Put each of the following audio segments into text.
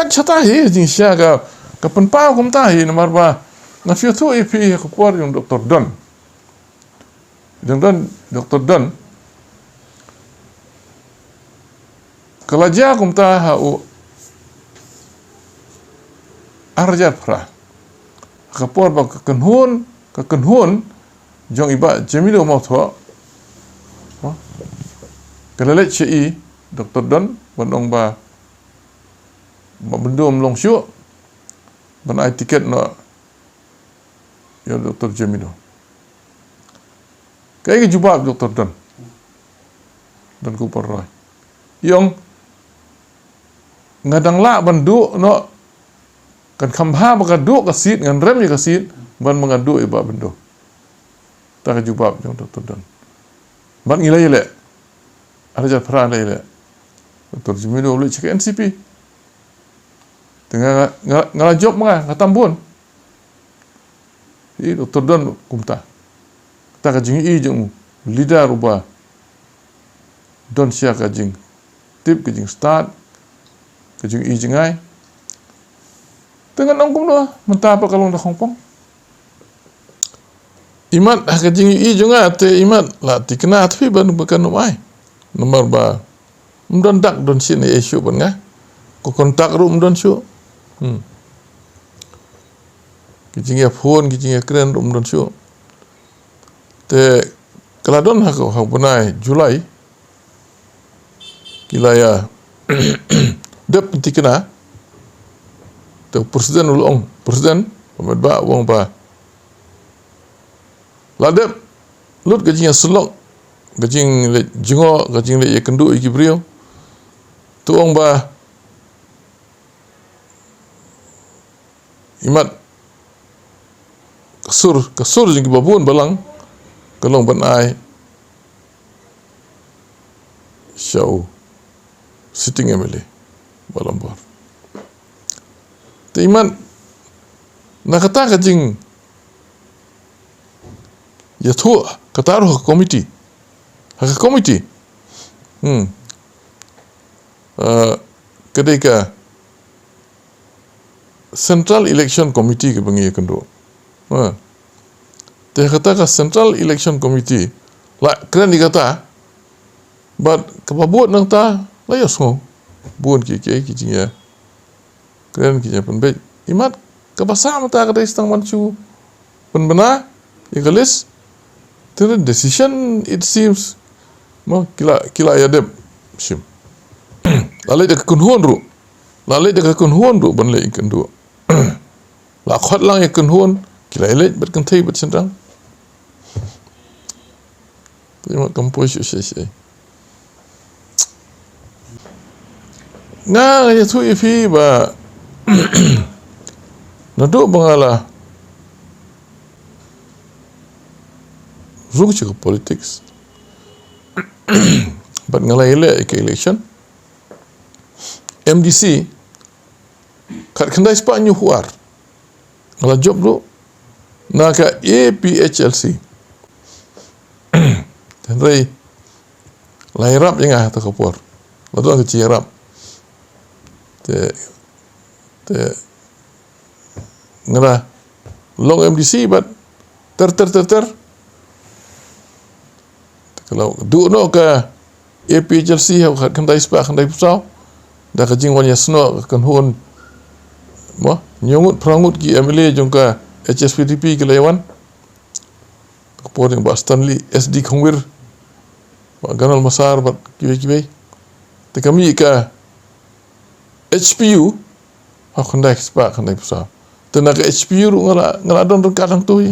kat chatahi jing sia ka penpau kum tahi nomor ba na fiu tu ipi ko por yung Dr. Don. Dr. Don kalaja kum ta ha u arjat pra ka por ba ka kenhun jong iba Jamilu mau tho kalalet chi Dr. Don bandong ba bendum long syu ban ai tiket no ya Dr. Jamilu kaya jubab Dr. Don dan ku peroi yang ngadang la bandu no kan khamha bagadu kasit ngan rem ya kasit ban mengadu iba bendu tak jubab yang Dr. Don ban ngilai le ada jat peran le Dr. Jamilu boleh cek NCP tengah ngalajop mah ngatambun i Dr. Don kumta tak jing i jeng leader ubah don sia ka jing tip ke jing start ke jing i jengai tengah nongkum doa mentah apa kalau dah Hong Kong imat ke jing i jengai te imat la tikna tapi ban bukan nomai nomor ba mdon dak don sin issue ban nga ko kontak rum don syu kijing ya phone kijing ya kren rum don syu te kaladon ha bunai Julai kilaya dep tikna te presiden ulong presiden pamet ba wong ba ladep lut kijing ya selok kijing le jingo kijing le kendu iki brio tu ong ba imat kasur jing babun balang kalong banai show sitting MLA balambor te iman nakata ka jing ya thu kataru committee hak committee ketika Central Election Committee ke bengi kendo te kata ka Central Election Committee la keren dikata but kapabut nang ta la yosmo buon ki ya keren ki penbe imat kabasa mata ka istang manchu penbena ikalis the decision it seems mo kila ya deb sim lalai de kunhon ru ban le kendo la khot lang ya kunhon kila ele bet kan thai bet sendang terima kompos saya nga ya tu ifi ba nado bangala ruk cik politics but ngalai ele ke election MDC kat kendai spa nyu huar ngala job do naka APHLC tenrai lairap jengah ta kapor lado ke cirap te ngara long MDC but ter kalau du no ka APHLC ha kendai spa kendai pusau dah kajing wanya sno kan hon mo nyongut prangut ki MLA jongka HSPTP ke lewan kapor yang ba Stanley SD Khongwir ba ganal masar ba kiwe te kami ka HPU ha khandai spa khandai pusa te nak HPU ngala don kadang tu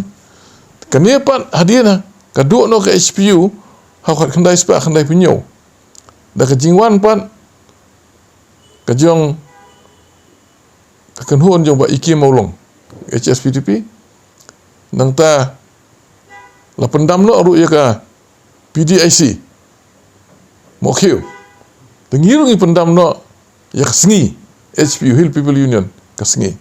kanepan hadiana kadu no ke HPU ha khandai spa khandai punyo dah kajing wan pan kajong kakenhon jong ba iki maulong HSPTP nang ta la pendam no ru ya ka PDIC mokhiu tengiru ngi pendam no ya kesengi HPU Hill People Union kesengi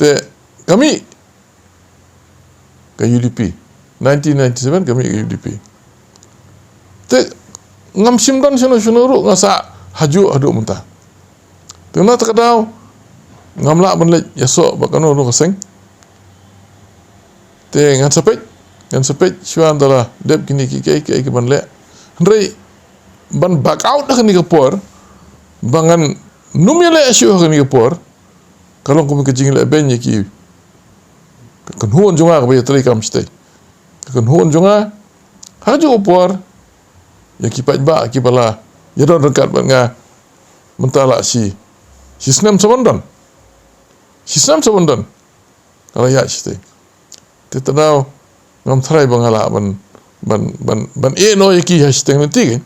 te kami ke UDP 1997 kami ke UDP te ngam simdan sono ru ngasa haju adu muntah tengah terkadau ngamla benlek yasok bakano no kaseng te ngan sepet shuan dala dep kini ki benlek ndrei ban back out dah ni kapor bangan numile shu ni kapor kalau kumi kejing le benye ki kan huon jonga ka bayatri kam stay kan huon jonga haju kapor ya ki pajba ki bala ya don dekat banga mentala si senam sabondan kalau ya stay tetadau ngam try bangala ban no yaki hashtag nanti kan